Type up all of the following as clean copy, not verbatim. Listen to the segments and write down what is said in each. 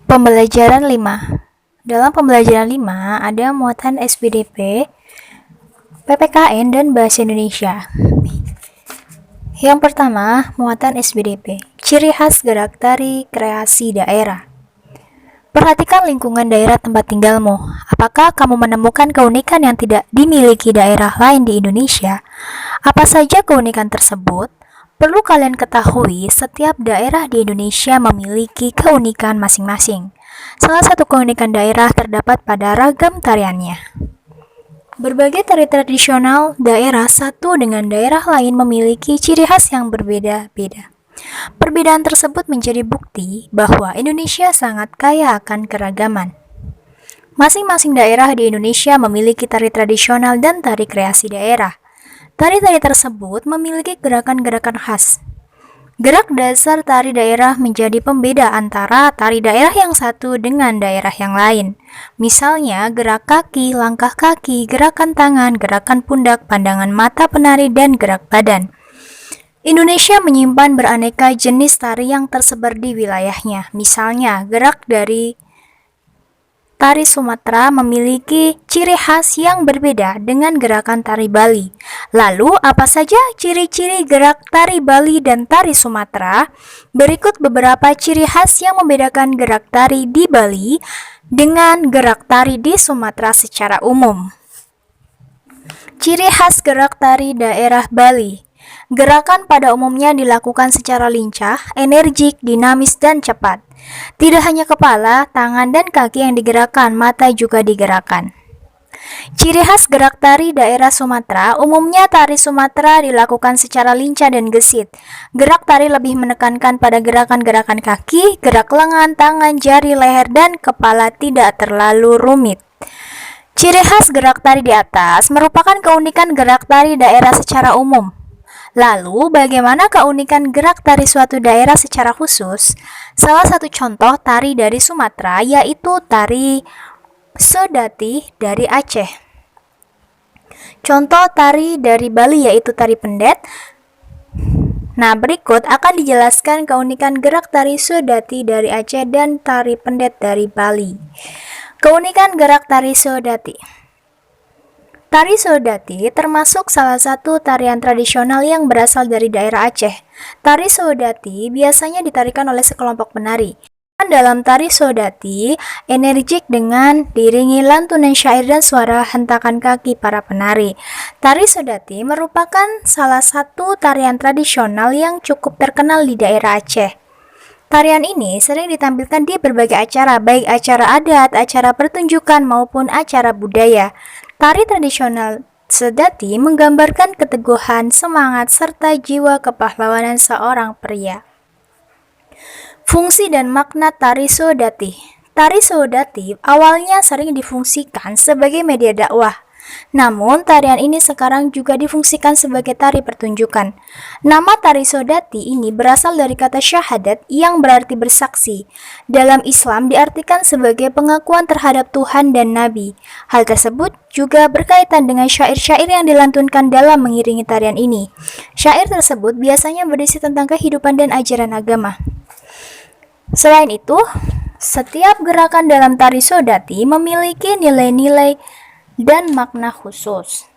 Pembelajaran 5. Dalam pembelajaran 5 ada muatan SBDP, PPKN, dan Bahasa Indonesia. Yang pertama, muatan SBDP. Ciri khas gerak tari kreasi daerah. Perhatikan lingkungan daerah tempat tinggalmu. Apakah kamu menemukan keunikan yang tidak dimiliki daerah lain di Indonesia? Apa saja keunikan tersebut? Perlu kalian ketahui, setiap daerah di Indonesia memiliki keunikan masing-masing. Salah satu keunikan daerah terdapat pada ragam tariannya. Berbagai tari tradisional daerah satu dengan daerah lain memiliki ciri khas yang berbeda-beda. Perbedaan tersebut menjadi bukti bahwa Indonesia sangat kaya akan keragaman. Masing-masing daerah di Indonesia memiliki tari tradisional dan tari kreasi daerah. Tari-tari tersebut memiliki gerakan-gerakan khas. Gerak dasar tari daerah menjadi pembeda antara tari daerah yang satu dengan daerah yang lain. Misalnya, gerak kaki, langkah kaki, gerakan tangan, gerakan pundak, pandangan mata penari, dan gerak badan. Indonesia menyimpan beraneka jenis tari yang tersebar di wilayahnya. Misalnya, gerak dari tari Sumatera memiliki ciri khas yang berbeda dengan gerakan tari Bali. Lalu, apa saja ciri-ciri gerak tari Bali dan tari Sumatera? Berikut beberapa ciri khas yang membedakan gerak tari di Bali dengan gerak tari di Sumatera secara umum. Ciri khas gerak tari daerah Bali. Gerakan pada umumnya dilakukan secara lincah, energik, dinamis, dan cepat. Tidak hanya kepala, tangan, dan kaki yang digerakkan, mata juga digerakkan. Ciri khas gerak tari daerah Sumatera, umumnya tari Sumatera dilakukan secara lincah dan gesit. Gerak tari lebih menekankan pada gerakan-gerakan kaki, gerak lengan, tangan, jari, leher, dan kepala tidak terlalu rumit. Ciri khas gerak tari di atas merupakan keunikan gerak tari daerah secara umum. Lalu, bagaimana keunikan gerak tari suatu daerah secara khusus? Salah satu contoh tari dari Sumatera yaitu tari Sodati dari Aceh. Contoh tari dari Bali yaitu tari pendet. Nah, berikut akan dijelaskan keunikan gerak tari Sodati dari Aceh dan tari pendet dari Bali. Keunikan gerak tari Sodati. Tari Sodati termasuk salah satu tarian tradisional yang berasal dari daerah Aceh. Tari Sodati biasanya ditarikan oleh sekelompok penari. Dalam tari Sodati, energik dengan diiringi lantunan syair dan suara hentakan kaki para penari. Tari Sodati merupakan salah satu tarian tradisional yang cukup terkenal di daerah Aceh. Tarian ini sering ditampilkan di berbagai acara, baik acara adat, acara pertunjukan, maupun acara budaya. Tari tradisional Sodati menggambarkan keteguhan, semangat, serta jiwa kepahlawanan seorang pria. Fungsi dan makna tari Sodati. Tari Sodati awalnya sering difungsikan sebagai media dakwah. Namun, tarian ini sekarang juga difungsikan sebagai tari pertunjukan. Nama tari Sodati ini berasal dari kata syahadat yang berarti bersaksi. Dalam Islam diartikan sebagai pengakuan terhadap Tuhan dan Nabi. Hal tersebut juga berkaitan dengan syair-syair yang dilantunkan dalam mengiringi tarian ini. Syair tersebut biasanya berisi tentang kehidupan dan ajaran agama. Selain itu, setiap gerakan dalam tari Sodati memiliki nilai-nilai dan makna khusus.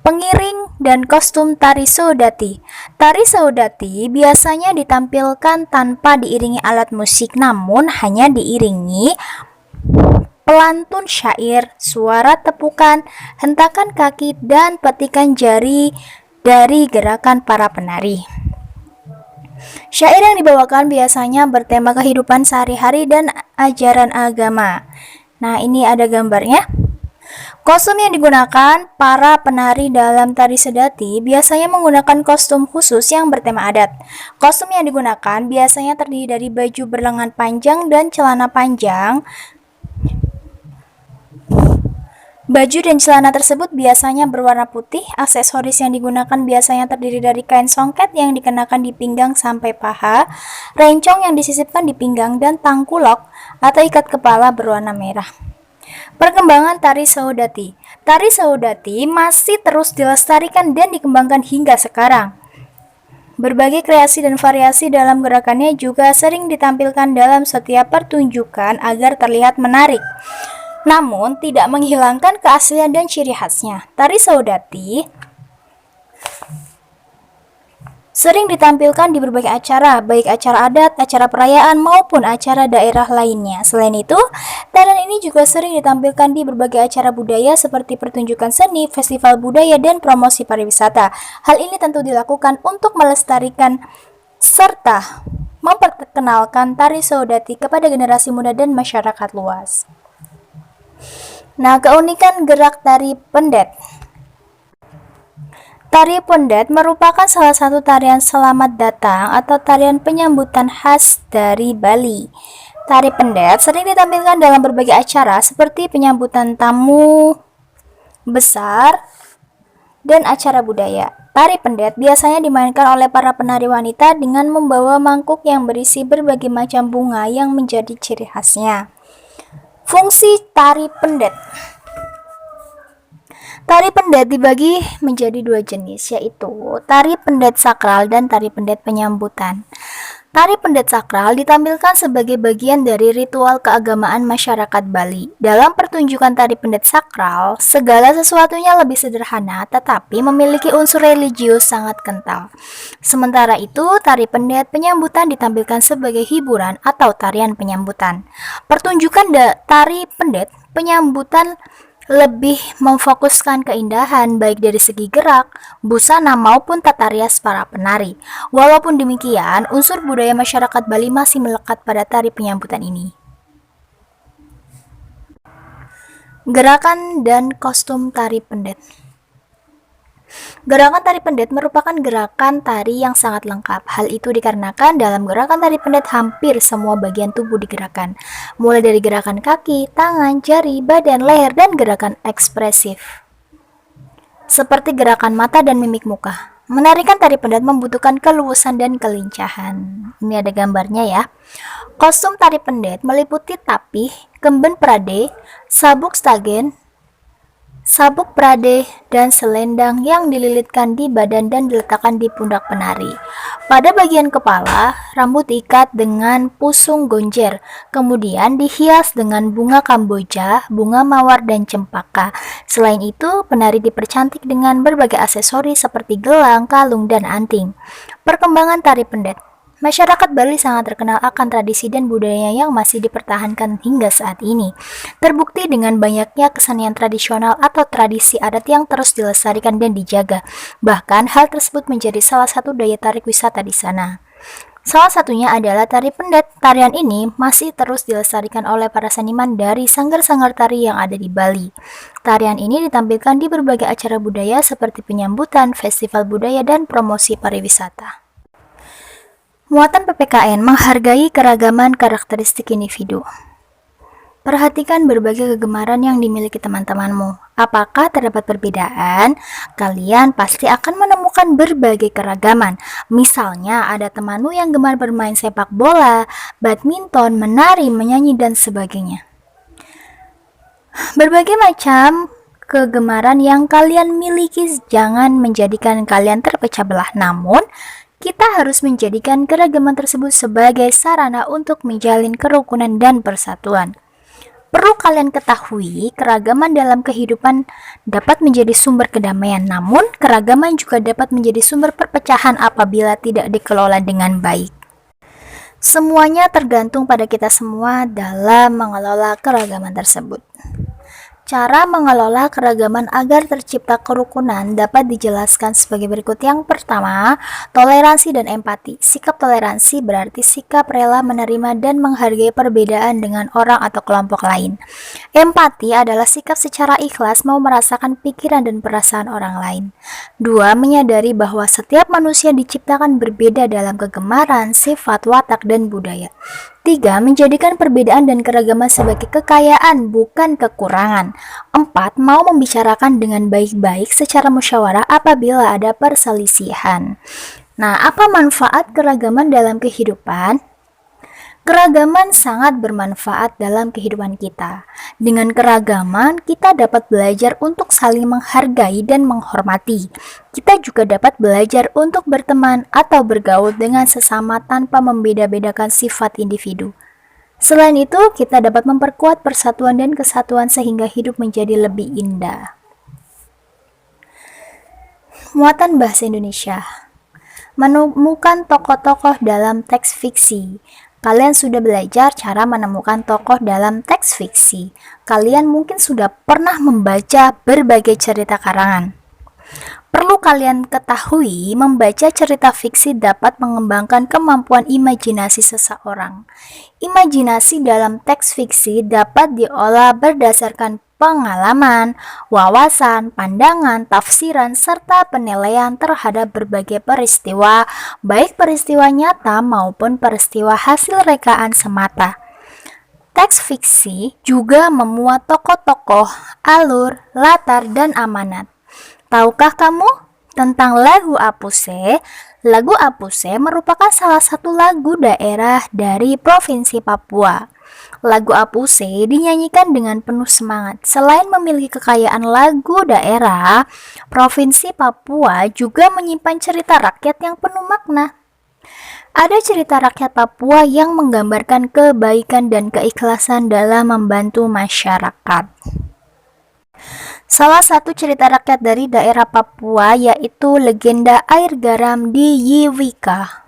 Pengiring dan kostum tari Sodati. Tari Sodati biasanya ditampilkan tanpa diiringi alat musik, namun hanya diiringi pelantun syair, suara tepukan, hentakan kaki, dan petikan jari dari gerakan para penari. Syair yang dibawakan biasanya bertema kehidupan sehari-hari dan ajaran agama. Nah, ini ada gambarnya. Kostum yang digunakan para penari dalam tari Sodati biasanya menggunakan kostum khusus yang bertema adat. Kostum yang digunakan biasanya terdiri dari baju berlengan panjang dan celana panjang. Baju dan celana tersebut biasanya berwarna putih. Aksesoris yang digunakan biasanya terdiri dari kain songket yang dikenakan di pinggang sampai paha, rencong yang disisipkan di pinggang, dan tangkulok atau ikat kepala berwarna merah. Perkembangan tari Sodati. Tari Sodati masih terus dilestarikan dan dikembangkan hingga sekarang. Berbagai kreasi dan variasi dalam gerakannya juga sering ditampilkan dalam setiap pertunjukan agar terlihat menarik, namun tidak menghilangkan keaslian dan ciri khasnya. Tari Saudati sering ditampilkan di berbagai acara, baik acara adat, acara perayaan, maupun acara daerah lainnya. Selain itu, tarian ini juga sering ditampilkan di berbagai acara budaya seperti pertunjukan seni, festival budaya, dan promosi pariwisata. Hal ini tentu dilakukan untuk melestarikan serta memperkenalkan tari Saudati kepada generasi muda dan masyarakat luas. Nah, keunikan gerak tari pendet. Tari pendet merupakan salah satu tarian selamat datang atau tarian penyambutan khas dari Bali. Tari pendet sering ditampilkan dalam berbagai acara seperti penyambutan tamu besar dan acara budaya. Tari pendet biasanya dimainkan oleh para penari wanita dengan membawa mangkuk yang berisi berbagai macam bunga yang menjadi ciri khasnya. Fungsi tari pendet. Tari pendet dibagi menjadi dua jenis, yaitu tari pendet sakral dan tari pendet penyambutan. Tari pendet sakral ditampilkan sebagai bagian dari ritual keagamaan masyarakat Bali. Dalam pertunjukan tari pendet sakral, segala sesuatunya lebih sederhana tetapi memiliki unsur religius sangat kental. Sementara itu, tari pendet penyambutan ditampilkan sebagai hiburan atau tarian penyambutan. Pertunjukan tari pendet penyambutan lebih memfokuskan keindahan baik dari segi gerak, busana maupun tata rias para penari. Walaupun demikian, unsur budaya masyarakat Bali masih melekat pada tari penyambutan ini. Gerakan dan kostum tari pendet. Gerakan tari pendet merupakan gerakan tari yang sangat lengkap. Hal itu dikarenakan dalam gerakan tari pendet hampir semua bagian tubuh digerakkan, mulai dari gerakan kaki, tangan, jari, badan, leher, dan gerakan ekspresif seperti gerakan mata dan mimik muka. Menarikan tari pendet membutuhkan keluasan dan kelincahan. Ini ada gambarnya ya. Kostum tari pendet meliputi tapih, kemben prade, sabuk stagen, sabuk prade, dan selendang yang dililitkan di badan dan diletakkan di pundak penari. Pada bagian kepala, rambut diikat dengan pusung gonjer, kemudian dihias dengan bunga kamboja, bunga mawar, dan cempaka. Selain itu, penari dipercantik dengan berbagai aksesori seperti gelang, kalung, dan anting. Perkembangan tari pendet. Masyarakat Bali sangat terkenal akan tradisi dan budayanya yang masih dipertahankan hingga saat ini. Terbukti dengan banyaknya kesenian tradisional atau tradisi adat yang terus dilestarikan dan dijaga. Bahkan hal tersebut menjadi salah satu daya tarik wisata di sana. Salah satunya adalah tari pendet. Tarian ini masih terus dilestarikan oleh para seniman dari sanggar-sanggar tari yang ada di Bali. Tarian ini ditampilkan di berbagai acara budaya seperti penyambutan, festival budaya, dan promosi pariwisata. Muatan PPKN menghargai keragaman karakteristik individu. Perhatikan berbagai kegemaran yang dimiliki teman-temanmu. Apakah terdapat perbedaan? Kalian pasti akan menemukan berbagai keragaman. Misalnya, ada temanmu yang gemar bermain sepak bola, badminton, menari, menyanyi, dan sebagainya. Berbagai macam kegemaran yang kalian miliki jangan menjadikan kalian terpecah belah, namun kita harus menjadikan keragaman tersebut sebagai sarana untuk menjalin kerukunan dan persatuan. Perlu kalian ketahui, keragaman dalam kehidupan dapat menjadi sumber kedamaian, namun keragaman juga dapat menjadi sumber perpecahan apabila tidak dikelola dengan baik. Semuanya tergantung pada kita semua dalam mengelola keragaman tersebut. Cara mengelola keragaman agar tercipta kerukunan dapat dijelaskan sebagai berikut. Yang pertama, toleransi dan empati. Sikap toleransi berarti sikap rela menerima dan menghargai perbedaan dengan orang atau kelompok lain. Empati adalah sikap secara ikhlas mau merasakan pikiran dan perasaan orang lain. 2. Menyadari bahwa setiap manusia diciptakan berbeda dalam kegemaran, sifat, watak, dan budaya. 3. Menjadikan perbedaan dan keragaman sebagai kekayaan, bukan kekurangan. 4. Mau membicarakan dengan baik-baik secara musyawarah apabila ada perselisihan. Nah, apa manfaat keragaman dalam kehidupan? Keragaman sangat bermanfaat dalam kehidupan kita. Dengan keragaman, kita dapat belajar untuk saling menghargai dan menghormati. Kita juga dapat belajar untuk berteman atau bergaul dengan sesama tanpa membeda-bedakan sifat individu. Selain itu, kita dapat memperkuat persatuan dan kesatuan sehingga hidup menjadi lebih indah. Muatan bahasa Indonesia. Menemukan tokoh-tokoh dalam teks fiksi. Kalian sudah belajar cara menemukan tokoh dalam teks fiksi. Kalian mungkin sudah pernah membaca berbagai cerita karangan. Perlu kalian ketahui, membaca cerita fiksi dapat mengembangkan kemampuan imajinasi seseorang. Imajinasi dalam teks fiksi dapat diolah berdasarkan pengalaman, wawasan, pandangan, tafsiran, serta penilaian terhadap berbagai peristiwa, baik peristiwa nyata maupun peristiwa hasil rekaan semata. Teks fiksi juga memuat tokoh-tokoh, alur, latar, dan amanat. Tahukah kamu tentang lagu Apuse? Lagu Apuse merupakan salah satu lagu daerah dari Provinsi Papua. Lagu Apuse dinyanyikan dengan penuh semangat. Selain memiliki kekayaan lagu daerah, Provinsi Papua juga menyimpan cerita rakyat yang penuh makna. Ada cerita rakyat Papua yang menggambarkan kebaikan dan keikhlasan dalam membantu masyarakat. Salah satu cerita rakyat dari daerah Papua yaitu legenda air garam di Yiwika.